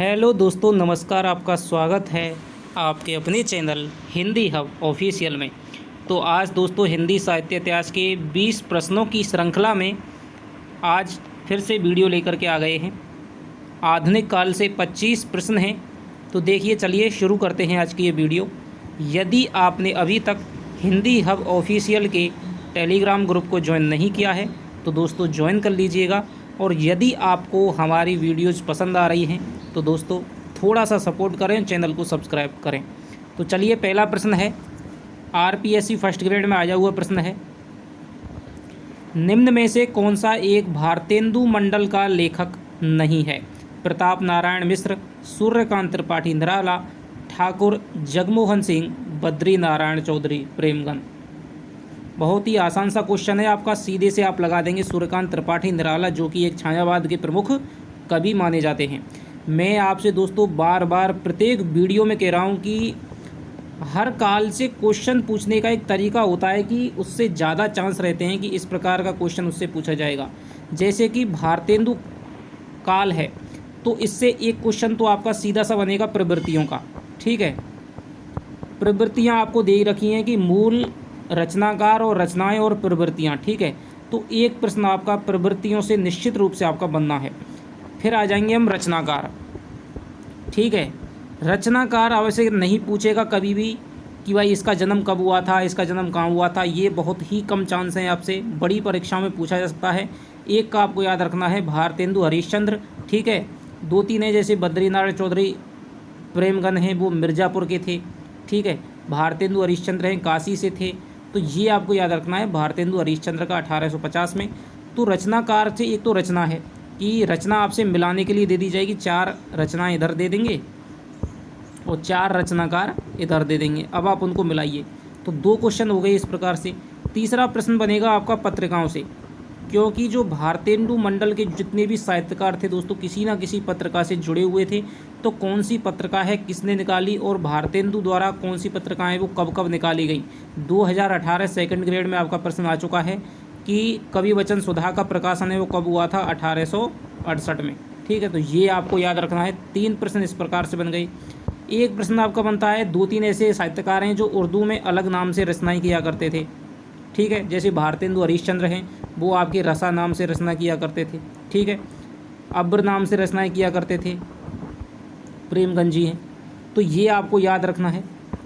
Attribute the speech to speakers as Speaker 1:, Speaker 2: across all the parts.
Speaker 1: Hello दोस्तों, नमस्कार। आपका स्वागत है आपके अपने चैनल हिंदी हब ऑफिशियल में। तो आज दोस्तों हिंदी साहित्य इतिहास के 20 प्रश्नों की श्रृंखला में आज फिर से वीडियो लेकर के आ गए हैं। आधुनिक काल से 25 प्रश्न हैं। तो देखिए, चलिए शुरू करते हैं आज की ये वीडियो। यदि आपने अभी तक हिंदी हब ऑफिशियल के टेलीग्राम ग्रुप को ज्वाइन नहीं किया है तो दोस्तों ज्वाइन कर लीजिएगा। और यदि आपको हमारी वीडियोज़ पसंद आ रही हैं तो दोस्तों थोड़ा सा सपोर्ट करें, चैनल को सब्सक्राइब करें। तो चलिए, पहला प्रश्न है, आरपीएससी फर्स्ट ग्रेड में आया हुआ प्रश्न है। निम्न में से कौन सा एक भारतेंदु मंडल का लेखक नहीं है? प्रताप नारायण मिश्र, सूर्यकांत त्रिपाठी निराला, ठाकुर जगमोहन सिंह, बद्री नारायण चौधरी, प्रेमगन। बहुत ही आसान सा क्वेश्चन है आपका, सीधे से आप लगा देंगे सूर्यकांत त्रिपाठी निराला, जो कि एक छायावाद के प्रमुख कवि माने जाते हैं। मैं आपसे दोस्तों बार बार प्रत्येक वीडियो में कह रहा हूँ कि हर काल से क्वेश्चन पूछने का एक तरीका होता है कि उससे ज़्यादा चांस रहते हैं कि इस प्रकार का क्वेश्चन उससे पूछा जाएगा। जैसे कि भारतेंदु काल है तो इससे एक क्वेश्चन तो आपका सीधा सा बनेगा प्रवृत्तियों का। ठीक है, प्रवृत्तियाँ आपको दे रखी हैं कि मूल, रचनाकार और रचनाएं और प्रवृत्तियाँ। ठीक है, तो एक प्रश्न आपका प्रवृत्तियों से निश्चित रूप से आपका बनना है। फिर आ जाएंगे हम रचनाकार। ठीक है, रचनाकार अवश्य नहीं पूछेगा कभी भी कि भाई इसका जन्म कब हुआ था, इसका जन्म कहाँ हुआ था। ये बहुत ही कम चांस हैं आपसे, बड़ी परीक्षाओं में पूछा जा सकता है। एक का आपको याद रखना है, भारतेंदु हरिश्चंद्र। ठीक है, दो तीन है जैसे बद्रीनारायण चौधरी, प्रेमगन हैं वो मिर्ज़ापुर के थे। ठीक है, भारतेंदु हरिश्चंद्र हैं काशी से थे। तो ये आपको याद रखना है, भारतेंदु हरिश्चंद्र का 1850 में। तो रचनाकार से एक तो रचना है कि रचना आपसे मिलाने के लिए दे दी जाएगी, 4 रचनाएं इधर दे देंगे और 4 रचनाकार इधर दे देंगे। अब आप उनको मिलाइए तो 2 क्वेश्चन हो गए इस प्रकार से। तीसरा प्रश्न बनेगा आपका पत्रिकाओं से, क्योंकि जो भारतेंदु मंडल के जितने भी साहित्यकार थे दोस्तों किसी ना किसी पत्रिका से जुड़े हुए थे। तो कौन सी पत्रिका है, किसने निकाली, और भारतेंदु द्वारा कौन सी पत्रिकाएं वो कब कब निकाली गई। 2018 सेकंड ग्रेड में आपका प्रश्न आ चुका है कि कवि वचन सुधा का प्रकाशन है वो कब हुआ था, 1868 में। ठीक है, तो ये आपको याद रखना है। 3 प्रश्न इस प्रकार से बन गए। एक प्रश्न आपका बनता है, 2-3 ऐसे साहित्यकार हैं जो उर्दू में अलग नाम से रचनाएं किया करते थे। ठीक है, जैसे भारतेंदु हरिश्चंद्र हैं वो आपके रसा नाम से रचना किया करते थे। ठीक है, अब्र नाम से रचनाएं किया करते थे, प्रेमगंज जी हैं। तो ये आपको याद रखना है।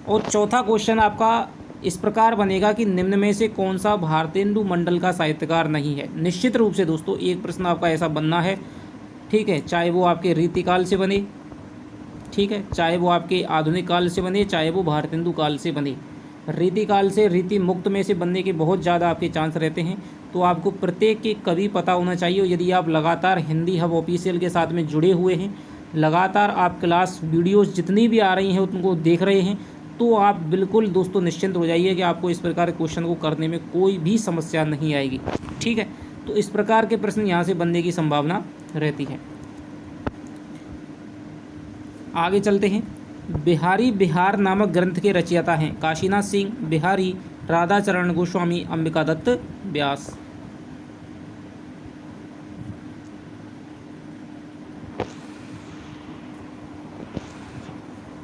Speaker 1: और चौथा क्वेश्चन आपका इस प्रकार बनेगा कि निम्न में से कौन सा भारतेंदु मंडल का साहित्यकार नहीं है। निश्चित रूप से दोस्तों एक प्रश्न आपका ऐसा बनना है। ठीक है, चाहे वो आपके रीतिकाल से बने, ठीक है, चाहे वो आपके आधुनिक काल से बने, चाहे वो भारतेंदु काल से बने। रीतिकाल से, रीति मुक्त में से बनने के बहुत ज़्यादा आपके चांस रहते हैं। तो आपको प्रत्येक के कवि पता होना चाहिए। यदि आप लगातार हिंदी हब ऑफिशियल के साथ में जुड़े हुए हैं, लगातार आप क्लास वीडियोस जितनी भी आ रही हैं उनको देख रहे हैं, तो आप बिल्कुल दोस्तों निश्चिंत हो जाइए कि आपको इस प्रकार के क्वेश्चन को करने में कोई भी समस्या नहीं आएगी। ठीक है, तो इस प्रकार के प्रश्न यहाँ से बनने की संभावना रहती है। आगे चलते हैं। बिहारी बिहार नामक ग्रंथ के रचयिता हैं काशीनाथ सिंह, बिहारी, राधाचरण गोस्वामी, अंबिका दत्त व्यास।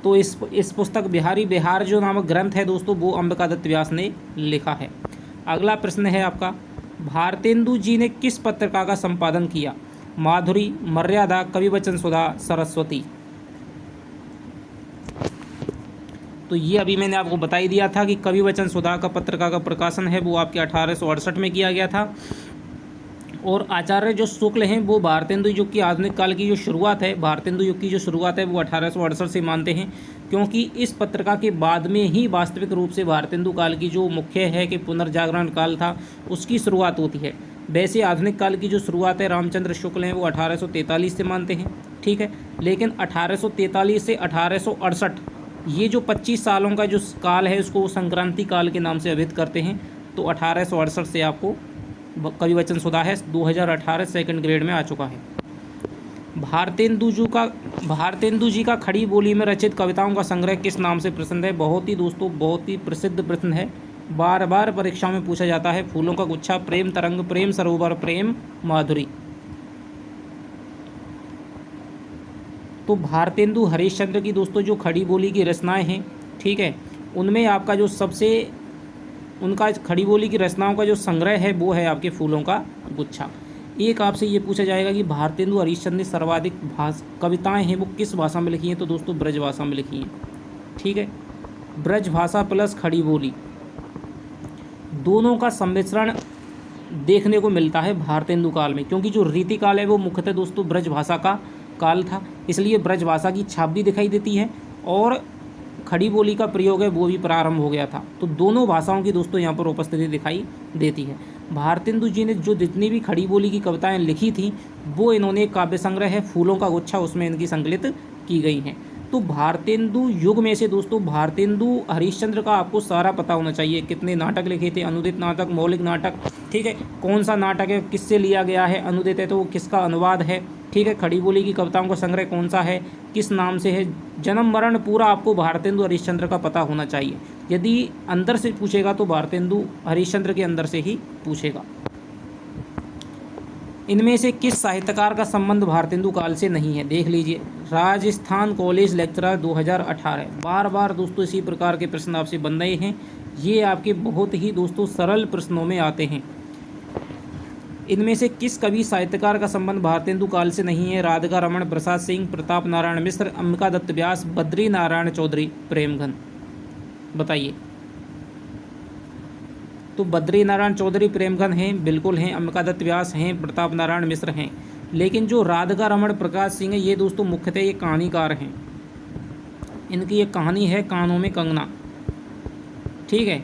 Speaker 1: तो इस पुस्तक बिहारी बिहार जो नामक ग्रंथ है दोस्तों वो अंबिका दत्त व्यास ने लिखा है। अगला प्रश्न है आपका, भारतेंदु जी ने किस पत्रिका का संपादन किया? माधुरी, मर्यादा, कवि वचन सुधा, सरस्वती। तो ये अभी मैंने आपको बता ही दिया था कि कवि वचन सुधा का पत्रिका का प्रकाशन है वो आपके 1868 में किया गया था। और आचार्य जो शुक्ल हैं वो भारतेंदु युग की आधुनिक काल की जो शुरुआत है, भारतेंदु युग की जो शुरुआत है वो 1868 से मानते हैं, क्योंकि इस पत्रिका के बाद में ही वास्तविक रूप से भारतेंदु काल की जो मुख्य है कि पुनर्जागरण काल था उसकी शुरुआत होती है। वैसे आधुनिक काल की जो शुरुआत है रामचंद्र शुक्ल हैं वो 1843 से मानते हैं। ठीक है, लेकिन 1843 से 1868 ये जो 25 सालों का जो काल है उसको संक्रांति काल के नाम से अभिहित करते हैं। तो 1868 से आपको कवि वचन सुधा है, 2018 सेकंड ग्रेड में आ चुका है। भारतेंदु जी का खड़ी बोली में रचित कविताओं का संग्रह किस नाम से प्रसिद्ध है? बहुत ही दोस्तों बहुत ही प्रसिद्ध प्रश्न है, बार बार परीक्षाओं में पूछा जाता है। फूलों का गुच्छा, प्रेम तरंग, प्रेम सरोवर, प्रेम माधुरी। तो भारतेंदु हरिश्चंद्र की दोस्तों जो खड़ी बोली की रचनाएं हैं, ठीक है, उनमें आपका जो सबसे उनका खड़ी बोली की रचनाओं का जो संग्रह है वो है आपके फूलों का गुच्छा। एक आपसे ये पूछा जाएगा कि भारतेंदु हरिश्चंद्र ने सर्वाधिक कविताएं हैं वो किस भाषा में लिखी हैं, तो दोस्तों ब्रज भाषा में लिखी हैं। ठीक है, ब्रज भाषा प्लस खड़ी बोली दोनों का सम्मिश्रण देखने को मिलता है भारतेंदु काल में, क्योंकि जो रीति काल है वो मुख्यतः दोस्तों ब्रज भाषा का काल था, इसलिए ब्रज भाषा की छाप भी दिखाई देती है और खड़ी बोली का प्रयोग है वो भी प्रारंभ हो गया था। तो दोनों भाषाओं की दोस्तों यहाँ पर उपस्थिति दिखाई देती है। भारतेंदु जी ने जो जितनी भी खड़ी बोली की कविताएं लिखी थी वो इन्होंने काव्य संग्रह है फूलों का गुच्छा, उसमें इनकी संकलित की गई हैं। तो भारतेंदु युग में से दोस्तों भारतेंदु हरिश्चंद्र का आपको सारा पता होना चाहिए, कितने नाटक लिखे थे, अनुदित नाटक, मौलिक नाटक, ठीक है, कौन सा नाटक है किससे लिया गया है, अनुदित है तो वो किसका अनुवाद है, ठीक है, खड़ी बोली की कविताओं का संग्रह कौन सा है, किस नाम से है, जन्म मरण पूरा आपको भारतेंदु हरिश्चंद्र का पता होना चाहिए। यदि अंदर से पूछेगा तो भारतेंदु हरिश्चंद्र के अंदर से ही पूछेगा। इनमें से किस साहित्यकार का संबंध भारतेंदु काल से नहीं है, देख लीजिए, राजस्थान कॉलेज लेक्चरर 2018। बार बार दोस्तों इसी प्रकार के प्रश्न आपसे बन रहे हैं, ये आपके बहुत ही दोस्तों सरल प्रश्नों में आते हैं। इनमें से किस कवि साहित्यकार का संबंध भारतेंदु काल से नहीं है, राधिका रमण, प्रसाद सिंह, प्रताप नारायण मिश्र, अंबिका दत्त व्यास, बद्री नारायण चौधरी, प्रेमघन, बताइए। तो बद्री नारायण चौधरी प्रेमघन हैं, बिल्कुल हैं, अंबिका दत्त व्यास हैं, प्रताप नारायण मिश्र हैं। लेकिन जो राधिका रमण, प्रकाश सिंह है ये दोस्तों मुख्यतः ये कहानीकार हैं। इनकी एक कहानी है कानों में कंगना, ठीक है,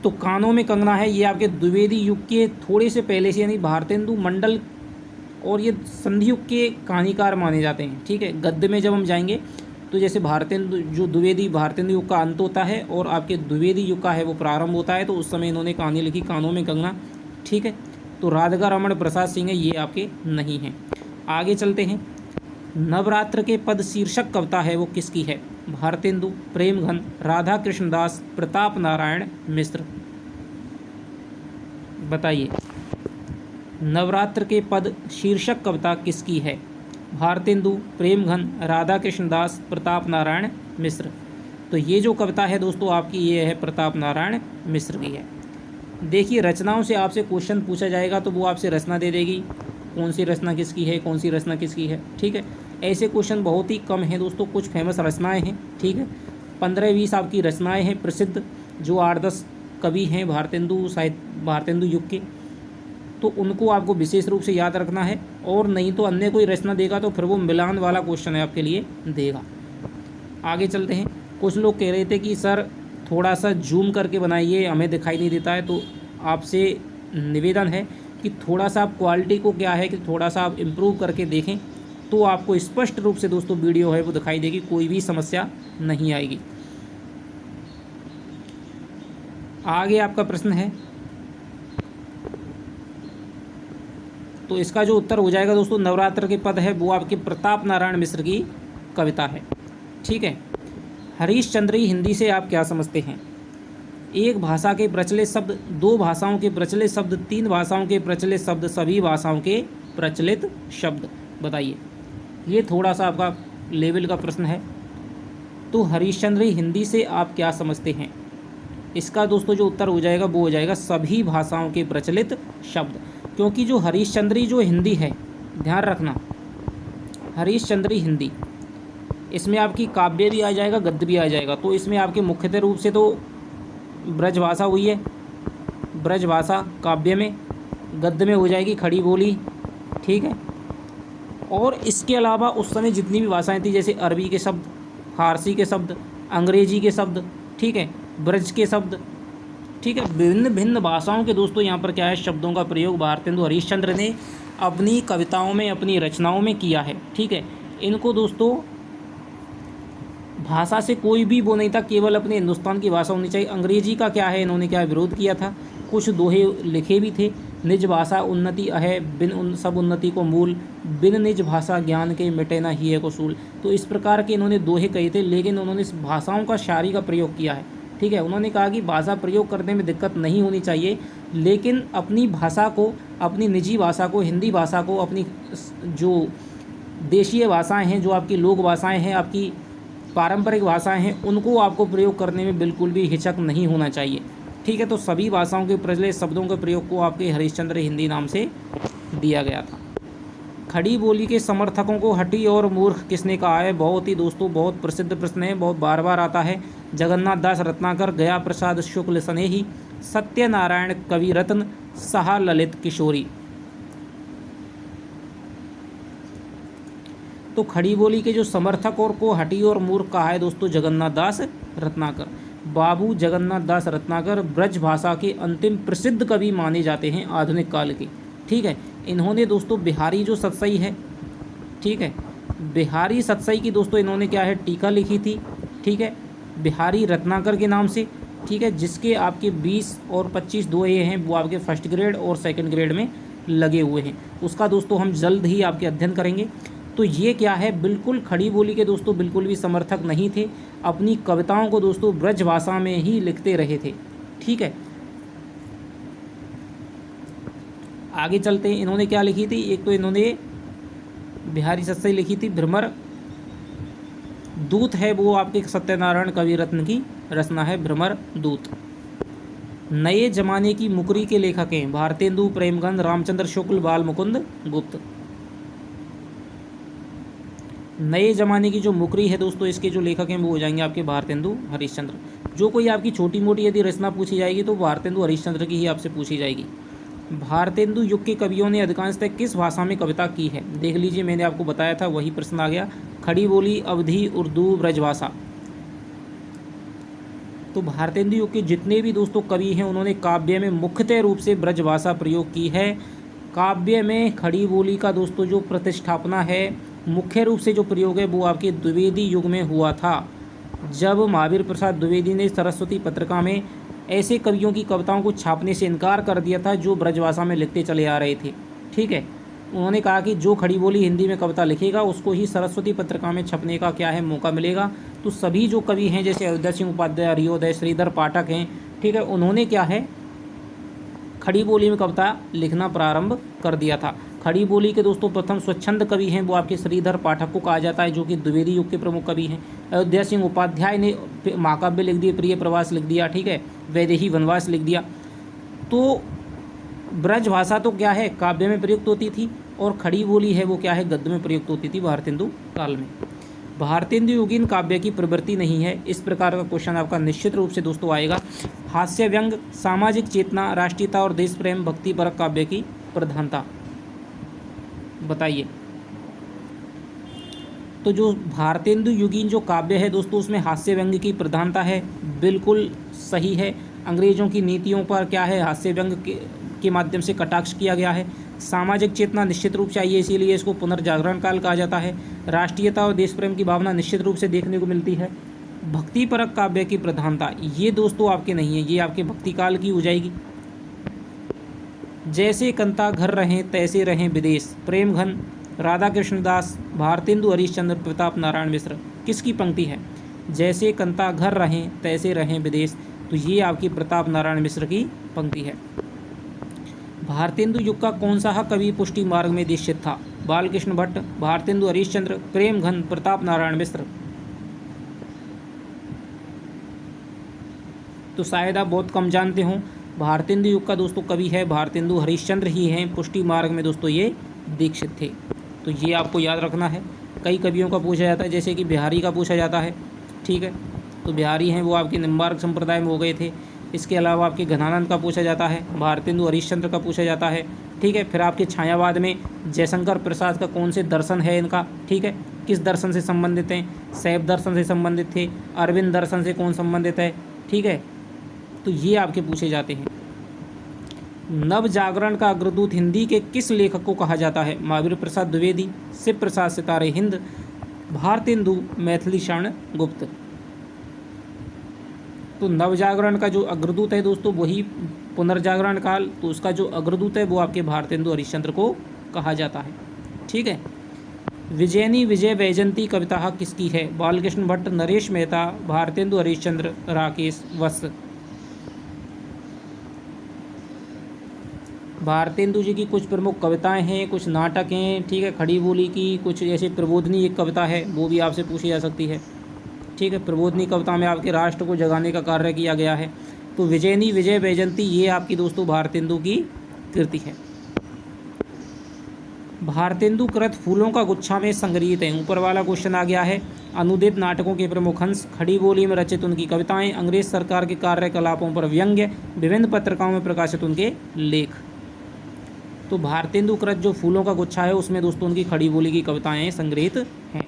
Speaker 1: तो कानों में कंगना है, ये आपके द्विवेदी युग के थोड़े से पहले से यानी भारतेंदु मंडल और ये संधि युग के कहानीकार माने जाते हैं। ठीक है, गद्य में जब हम जाएंगे तो जैसे भारतेंदु जो द्विवेदी भारतेंदु युग का अंत होता है और आपके द्विवेदी युग का है वो प्रारंभ होता है, तो उस समय इन्होंने कहानी लिखी कानों में कंगना। ठीक है, तो राधिका रमण, प्रसाद सिंह है, ये आपके नहीं हैं। आगे चलते हैं, नवरात्र के पद शीर्षक कविता है वो किसकी है, भारतेंदु, प्रेमघन, राधा कृष्णदास, प्रताप नारायण मिश्र, बताइए। नवरात्र के पद शीर्षक कविता किसकी है, भारतेंदु, प्रेमघन, राधा कृष्णदास, प्रताप नारायण मिश्र। तो ये जो कविता है दोस्तों आपकी ये है प्रताप नारायण मिश्र की है। देखिए रचनाओं से आपसे क्वेश्चन पूछा जाएगा तो वो आपसे रचना दे देगी, कौन सी रचना किसकी है, कौन सी रचना किसकी है। ठीक है, ऐसे क्वेश्चन बहुत ही कम हैं दोस्तों, कुछ फेमस रचनाएं हैं। ठीक है, 15-20 आपकी रचनाएं हैं प्रसिद्ध, जो 8-10 कवि हैं भारतेंदु युग के, तो उनको आपको विशेष रूप से याद रखना है। और नहीं तो अन्य कोई रचना देगा तो फिर वो मिलान वाला क्वेश्चन है आपके लिए देगा। आगे चलते हैं, कुछ लोग कह रहे थे कि सर थोड़ा सा जूम करके बनाइए, हमें दिखाई नहीं देता है, तो आपसे निवेदन है कि थोड़ा सा आप क्वालिटी को क्या है कि थोड़ा सा आप इम्प्रूव करके देखें, तो आपको स्पष्ट रूप से दोस्तों वीडियो है वो दिखाई देगी, कोई भी समस्या नहीं आएगी। आगे आपका प्रश्न है, तो इसका जो उत्तर हो जाएगा दोस्तों नवरात्र के पद है वो आपके प्रताप नारायण मिश्र की कविता है। ठीक है, हरीशचंद्री हिंदी से आप क्या समझते हैं, एक भाषा के प्रचलित शब्द, दो भाषाओं के प्रचलित शब्द, तीन भाषाओं के प्रचलित शब्द, सभी भाषाओं के प्रचलित शब्द, बताइए। ये थोड़ा सा आपका लेवल का प्रश्न है। तो हरीशचंद्री हिंदी से आप क्या समझते हैं, इसका दोस्तों जो उत्तर हो जाएगा वो हो जाएगा सभी भाषाओं के प्रचलित शब्द, क्योंकि जो हरीशचंद्री जो हिंदी है, ध्यान रखना, हरीशचंद्री हिंदी, इसमें आपकी काव्य भी आ जाएगा, गद्य भी आ जाएगा। तो इसमें आपके मुख्यतः रूप से तो ब्रजभाषा हुई है, ब्रजभाषा काव्य में, गद्य में हो जाएगी खड़ी बोली। ठीक है, और इसके अलावा उस समय जितनी भी भाषाएं थी जैसे अरबी के शब्द, फारसी के शब्द, अंग्रेजी के शब्द, ठीक है, ब्रज के शब्द, ठीक है, भिन्न भिन्न भाषाओं के दोस्तों यहाँ पर क्या है शब्दों का प्रयोग भारतेंदु हरिश्चंद्र ने अपनी कविताओं में, अपनी रचनाओं में किया है। ठीक है, इनको दोस्तों भाषा से कोई भी वो नहीं था, केवल अपने हिंदुस्तान की भाषा होनी चाहिए। अंग्रेजी का क्या है, इन्होंने क्या विरोध किया था, कुछ दोहे लिखे भी थे, निज भाषा उन्नति अहे, बिन सब उन्नति को मूल, बिन निज भाषा ज्ञान के मिटे ना ही है को सूल। तो इस प्रकार के इन्होंने दोहे कहे थे, लेकिन उन्होंने इस भाषाओं का शायरी का प्रयोग किया है। ठीक है। उन्होंने कहा कि भाषा प्रयोग करने में दिक्कत नहीं होनी चाहिए, लेकिन अपनी भाषा को, अपनी निजी भाषा को, हिंदी भाषा को, अपनी जो देशीय भाषाएं हैं, जो आपकी लोक भाषाएं हैं, आपकी पारंपरिक भाषाएं हैं, उनको आपको प्रयोग करने में बिल्कुल भी हिचक नहीं होना चाहिए। ठीक है। तो सभी भाषाओं के प्रचलित शब्दों के प्रयोग को आपके हरिश्चंद्र हिंदी नाम से दिया गया था। खड़ी बोली के समर्थकों को हठी और मूर्ख किसने कहा है? बहुत ही दोस्तों बहुत प्रसिद्ध प्रश्न है, बहुत बार बार आता है। जगन्नाथ दास रत्नाकर, गया प्रसाद शुक्ल स्नेही, सत्यनारायण कविरत्न, साहा ललित किशोरी। तो खड़ी बोली के जो समर्थक और को हठी और मूर्ख कहा है दोस्तों जगन्नाथ दास रत्नाकर। बाबू जगन्नाथ दास रत्नाकर ब्रज भाषा के अंतिम प्रसिद्ध कवि माने जाते हैं आधुनिक काल के। ठीक है। इन्होंने दोस्तों बिहारी जो सतसई है, ठीक है, बिहारी सतसई की दोस्तों इन्होंने क्या है टीका लिखी थी। ठीक है। बिहारी रत्नाकर के नाम से। ठीक है। जिसके आपके 20 और 25 दोहे हैं, वो आपके फर्स्ट ग्रेड और सेकंड ग्रेड में लगे हुए हैं। उसका दोस्तों हम जल्द ही आपके अध्ययन करेंगे। तो ये क्या है, बिल्कुल खड़ी बोली के दोस्तों बिल्कुल भी समर्थक नहीं थे। अपनी कविताओं को दोस्तों ब्रज भाषा में ही लिखते रहे थे। ठीक है। आगे चलते हैं। इन्होंने क्या लिखी थी? एक तो इन्होंने बिहारी सतसई लिखी थी, भ्रमर दूत है वो आपके सत्यनारायण कविरत्न की रचना है, भ्रमर दूत। नए जमाने की मुकरी के लेखक हैं भारतेंदु, प्रेमगंध, रामचंद्र शुक्ल, बाल मुकुंद गुप्त। नए ज़माने की जो मुकरी है दोस्तों, इसके जो लेखक हैं वो हो जाएंगे आपके भारतेंदु हरिश्चंद्र। जो कोई आपकी छोटी मोटी यदि रचना पूछी जाएगी तो भारतेंदु हरिश्चंद्र की ही आपसे पूछी जाएगी। भारतेंदु युग के कवियों ने अधिकांशतः किस भाषा में कविता की है? देख लीजिए, मैंने आपको बताया था, वही प्रश्न आ गया। खड़ी बोली, अवधी, उर्दू, ब्रजभाषा। तो भारतेंदु युग के जितने भी दोस्तों कवि हैं, उन्होंने काव्य में मुख्यतः रूप से ब्रजभाषा प्रयोग की है। काव्य में खड़ी बोली का दोस्तों जो प्रतिष्ठापना है, मुख्य रूप से जो प्रयोग है, वो आपके द्विवेदी युग में हुआ था, जब महावीर प्रसाद द्विवेदी ने सरस्वती पत्रिका में ऐसे कवियों की कविताओं को छापने से इनकार कर दिया था जो ब्रजभाषा में लिखते चले आ रहे थे। ठीक है। उन्होंने कहा कि जो खड़ी बोली हिंदी में कविता लिखेगा उसको ही सरस्वती पत्रिका में छपने का क्या है मौका मिलेगा। तो सभी जो कवि हैं, जैसे अयोध्या सिंह उपाध्याय, हरियोदय, श्रीधर पाठक हैं, ठीक है, उन्होंने क्या है खड़ी बोली में कविता लिखना प्रारंभ कर दिया था। खड़ी बोली के दोस्तों प्रथम स्वच्छंद कवि हैं वो आपके श्रीधर पाठक को कहा जाता है, जो कि द्विवेदी युग के प्रमुख कवि हैं। अयोध्या सिंह उपाध्याय ने महाकाव्य लिख दिए, प्रिय प्रवास लिख दिया, ठीक है, वैदेही वनवास लिख दिया। तो ब्रज भाषा तो क्या है काव्य में प्रयुक्त होती थी, और खड़ी बोली है वो क्या है गद्य में प्रयुक्त होती थी भारतेंदु काल में। भारतेंदु युगीन काव्य की प्रवृत्ति नहीं है। इस प्रकार का क्वेश्चन आपका निश्चित रूप से दोस्तों आएगा। हास्य व्यंग, सामाजिक चेतना, राष्ट्रीयता और देश प्रेम, भक्तिपरक काव्य की प्रधानता बताइए। तो जो भारतेंदु युगीन जो काव्य है दोस्तों, उसमें हास्य व्यंग की प्रधानता है, बिल्कुल सही है। अंग्रेजों की नीतियों पर क्या है हास्य व्यंग के माध्यम से कटाक्ष किया गया है। सामाजिक चेतना निश्चित रूप से आई है, इसीलिए इसको पुनर्जागरण काल कहा जाता है। राष्ट्रीयता और देश प्रेम की भावना निश्चित रूप से देखने को मिलती है। भक्तिपरक काव्य की प्रधानता ये दोस्तों आपके नहीं है, ये आपके भक्ति काल की हो जाएगी। जैसे कंता घर रहें तैसे रहें विदेश, प्रेम घन, राधा कृष्णदास, भारतेंदु हरिश्चंद्र, प्रताप नारायण मिश्र। किसकी पंक्ति है? जैसे कंता घर रहें तैसे रहें विदेश, तो ये आपकी प्रताप नारायण मिश्र की पंक्ति है। भारतेंदु युग का कौन सा कवि पुष्टि मार्ग में दीक्षित था? बालकृष्ण भट्ट, भारतेंदु हरिश्चंद्र, प्रेम घन, प्रताप नारायण मिश्र। तो शायद आप बहुत कम जानते हों, भारतेंदु युग का दोस्तों कवि है भारतेंदु हरिश्चंद्र ही हैं। पुष्टि मार्ग में दोस्तों ये दीक्षित थे, तो ये आपको याद रखना है। कई कवियों का पूछा जाता है, जैसे कि बिहारी का पूछा जाता है, ठीक है, तो बिहारी हैं वो आपके निम्बार्क संप्रदाय में हो गए थे। इसके अलावा आपके घनानंद का पूछा जाता है, भारतेंदु हरिश्चंद्र का पूछा जाता है, ठीक है। फिर आपके छायावाद में जयशंकर प्रसाद का कौन से दर्शन है इनका, ठीक है, किस दर्शन से संबंधित हैं? शैव दर्शन से संबंधित थे। अरविंद दर्शन से कौन संबंधित है, ठीक है, तो ये आपके पूछे जाते हैं। नव जागरण का अग्रदूत हिंदी के किस लेखक को कहा जाता है? महावीर प्रसाद द्विवेदी, शिव प्रसाद सितारे हिंद, भारतेंदु मैथिली शरण गुप्त। तो नवजागरण का जो अग्रदूत है दोस्तों वही पुनर्जागरण काल, तो उसका जो अग्रदूत है वो आपके भारतेंदु हरिश्चंद्र को कहा जाता है, ठीक है। विजयनी विजय वैजयंती कविता किसकी है? बालकृष्ण भट्ट, नरेश मेहता, भारतेंदु हरिश्चंद्र, राकेश वत्स। भारतेंदु जी की कुछ प्रमुख कविताएं हैं, कुछ नाटक हैं, ठीक है, खड़ी बोली की कुछ, ऐसे प्रबोधनी एक कविता है वो भी आपसे पूछी जा सकती है, ठीक है। प्रबोधनी कविता में आपके राष्ट्र को जगाने का कार्य किया गया है। तो विजयनी विजय वैजयंती ये आपकी दोस्तों भारतेंदु की कृति है। भारतेंदु कृत फूलों का गुच्छा में संग्रहित है। ऊपर वाला क्वेश्चन आ गया है। अनुदित नाटकों के प्रमुख अंश, खड़ी बोली में रचित उनकी कविताएं, अंग्रेज सरकार के कार्यकलापों पर व्यंग्य, विभिन्न पत्रिकाओं में प्रकाशित उनके लेख। तो भारतेंदु कृत जो फूलों का गुच्छा है उसमें दोस्तों उनकी खड़ी बोली की कविताएं संग्रहित हैं।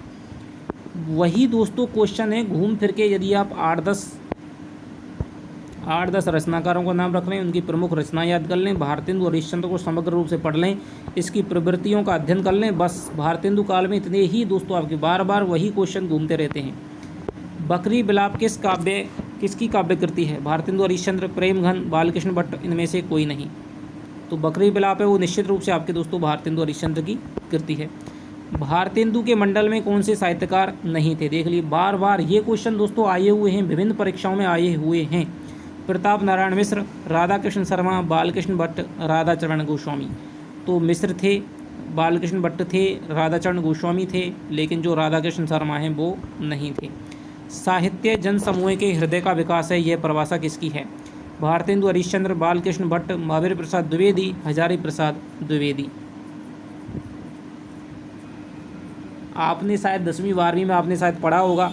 Speaker 1: वही दोस्तों क्वेश्चन है घूम फिर के, यदि आप 8-10 रचनाकारों का नाम रख लें, उनकी प्रमुख रचना याद कर लें, भारतेंदु हरिश्चंद्र को समग्र रूप से पढ़ लें, इसकी प्रवृत्तियों का अध्ययन कर लें, बस भारतेंदु काल में इतने ही दोस्तों आपके बार बार वही क्वेश्चन घूमते रहते हैं। बकरी बिलाप किसकी काव्य कृति है? भारतेंदु हरिश्चंद्र, प्रेमघन, बालकृष्ण भट्ट, इनमें से कोई नहीं। तो बकरी बिलाप है वो निश्चित रूप से आपके दोस्तों भारतेंदु हरिश्चंद्र की कृति है। भारतेंदु के मंडल में कौन से साहित्यकार नहीं थे? देख लीजिए बार बार ये क्वेश्चन दोस्तों आए हुए हैं, विभिन्न परीक्षाओं में आए हुए हैं। प्रताप नारायण मिश्र, राधाकृष्ण शर्मा, बालकृष्ण भट्ट, राधाचरण गोस्वामी। तो मिश्र थे, बालकृष्ण भट्ट थे, राधाचरण गोस्वामी थे, लेकिन जो राधाकृष्ण शर्मा हैं वो नहीं थे। साहित्य जन समूह के हृदय का विकास है, यह परिभाषा किसकी है? भारतेंदु हरिश्चंद्र, बालकृष्ण भट्ट, महावीर प्रसाद द्विवेदी, हजारी प्रसाद द्विवेदी। आपने शायद 10वीं 12वीं में आपने शायद पढ़ा होगा,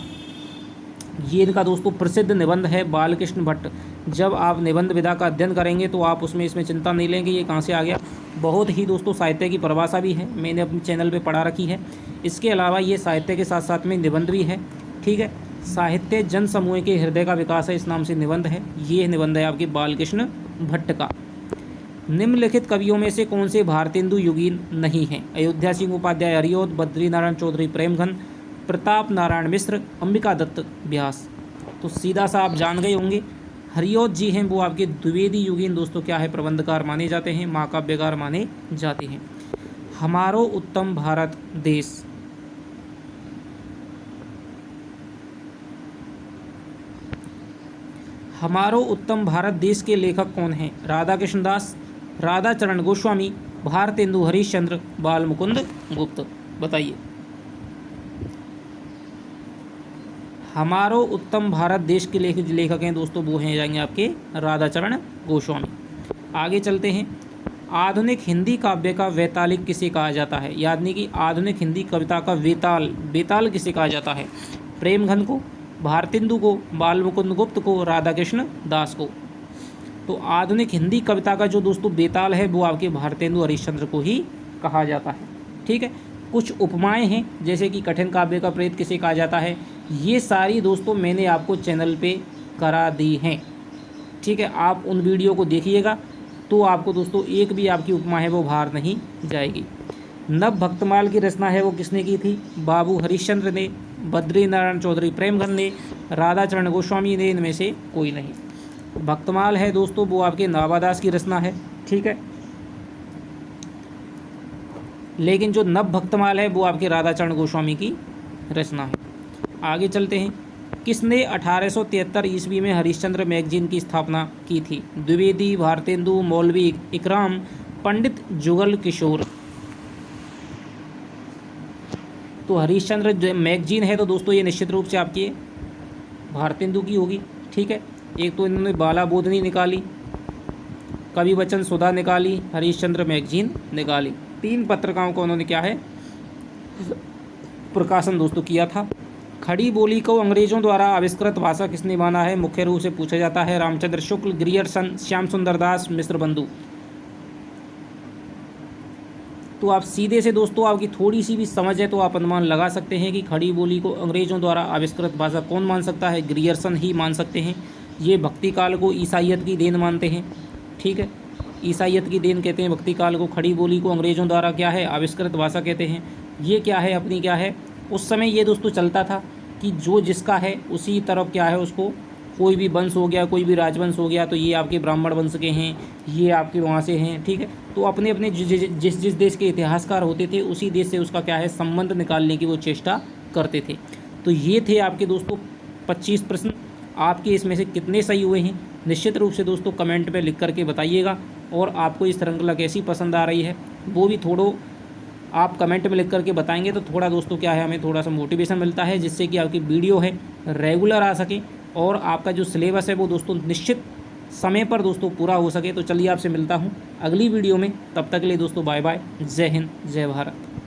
Speaker 1: ये इनका दोस्तों प्रसिद्ध निबंध है बालकृष्ण भट्ट। जब आप निबंध विधा का अध्ययन करेंगे तो आप इसमें चिंता नहीं लेंगे ये कहाँ से आ गया। बहुत ही दोस्तों साहित्य की परिभाषा भी है, मैंने अपने चैनल पे पढ़ा रखी है। इसके अलावा ये साहित्य के साथ साथ में निबंध भी है, ठीक है। साहित्य जन समूह के हृदय का विकास है, इस नाम से निबंध है। ये निबंध है आपके बालकृष्ण भट्ट का। निम्नलिखित कवियों में से कौन से भारतेंदु युगीन नहीं हैं? अयोध्या सिंह उपाध्याय हरिऔध, बद्री नारायण चौधरी प्रेमघन, प्रताप नारायण मिश्र, अंबिका दत्त व्यास। तो सीधा सा आप जान गए होंगे, हरिऔध जी हैं वो आपके द्विवेदी युगीन दोस्तों क्या है, प्रबंधकार माने जाते हैं, महाकाव्यकार माने जाते हैं। हमारो उत्तम भारत देश, हमारो उत्तम भारत देश के लेखक कौन हैं? राधाकृष्ण दास, राधाचरण गोस्वामी, भारतेंदु हरिश्चंद्र, बालमुकुंद गुप्त। बताइए। हमारो उत्तम भारत देश के लेखक हैं दोस्तों वो हैं जाएंगे आपके राधाचरण गोस्वामी। आगे चलते हैं। आधुनिक हिंदी काव्य का वैतालिक किसे कहा जाता है? यानी कि आधुनिक हिंदी कविता का बेताल किसे कहा जाता है? प्रेमघन को, भारतेंदु को, बालमुकुंद गुप्त को, राधाकृष्ण दास को। तो आधुनिक हिंदी कविता का जो दोस्तों बेताल है वो आपके भारतेंदु हरिश्चंद्र को ही कहा जाता है, ठीक है। कुछ उपमाएं हैं जैसे कि कठिन काव्य का प्रेत किसे कहा जाता है, ये सारी दोस्तों मैंने आपको चैनल पे करा दी हैं, ठीक है। आप उन वीडियो को देखिएगा तो आपको दोस्तों एक भी आपकी उपमा है वो बाहर नहीं जाएगी। नव भक्तमाल की रचना है वो किसने की थी? बाबू हरिश्चंद्र ने, बद्री नारायण चौधरी प्रेमघन ने, राधाचरण गोस्वामी ने, इनमें से कोई नहीं। भक्तमाल है दोस्तों वो आपके नावादास की रचना है, ठीक है। लेकिन जो नव भक्तमाल है वो आपके राधाचरण गोस्वामी की रचना है। आगे चलते हैं। किसने 1873 ईस्वी में हरिश्चंद्र मैगजीन की स्थापना की थी? द्विवेदी, भारतेंदु, मौलवी इकराम, पंडित जुगल किशोर। तो हरिश्चंद्र मैगजीन है तो दोस्तों ये निश्चित रूप से आपकी भारतेंदु की होगी, ठीक है। एक तो इन्होंने बाला बोधनी निकाली, कवि वचन सुधा निकाली, हरिश्चंद्र मैगजीन निकाली। 3 पत्रिकाओं को उन्होंने क्या है प्रकाशन दोस्तों किया था। खड़ी बोली को अंग्रेजों द्वारा आविष्कृत भाषा किसने माना है? मुख्य रूप से पूछा जाता है रामचंद्र शुक्ल, ग्रियर्सन, श्याम सुंदर दास, मिश्र बंधु। तो आप सीधे से दोस्तों आपकी थोड़ी सी भी समझ है तो आप अनुमान लगा सकते हैं कि खड़ी बोली को अंग्रेजों द्वारा आविष्कृत भाषा कौन मान सकता है? ग्रियर्सन ही मान सकते हैं। ये भक्ति काल को ईसाइयत की देन मानते हैं, ठीक है। ईसाइयत की देन कहते हैं भक्ति काल को। खड़ी बोली को अंग्रेजों द्वारा क्या है आविष्कृत भाषा कहते हैं। ये क्या है अपनी क्या है, उस समय ये दोस्तों चलता था कि जो जिसका है उसी तरफ क्या है उसको कोई भी वंश हो गया, कोई भी राजवंश हो गया, तो ये आपके ब्राह्मण वंश के हैं, ये आपके वहाँ से हैं, ठीक है। तो अपने अपने जिस जिस देश के इतिहासकार होते थे उसी देश से उसका क्या है संबंध निकालने की वो चेष्टा करते थे। तो ये थे आपके दोस्तों 25 प्रश्न। आपके इसमें से कितने सही हुए हैं निश्चित रूप से दोस्तों कमेंट में लिख करके बताइएगा। और आपको इस श्रृंखला कैसी पसंद आ रही है वो भी थोड़ा आप कमेंट में लिख करके बताएंगे तो थोड़ा दोस्तों क्या है हमें थोड़ा सा मोटिवेशन मिलता है, जिससे कि आपकी वीडियो है रेगुलर आ सके और आपका जो सिलेबस है वो दोस्तों निश्चित समय पर दोस्तों पूरा हो सके। तो चलिए आपसे मिलता हूँ अगली वीडियो में, तब तक के लिए दोस्तों बाय बाय, जय हिंद, जय भारत।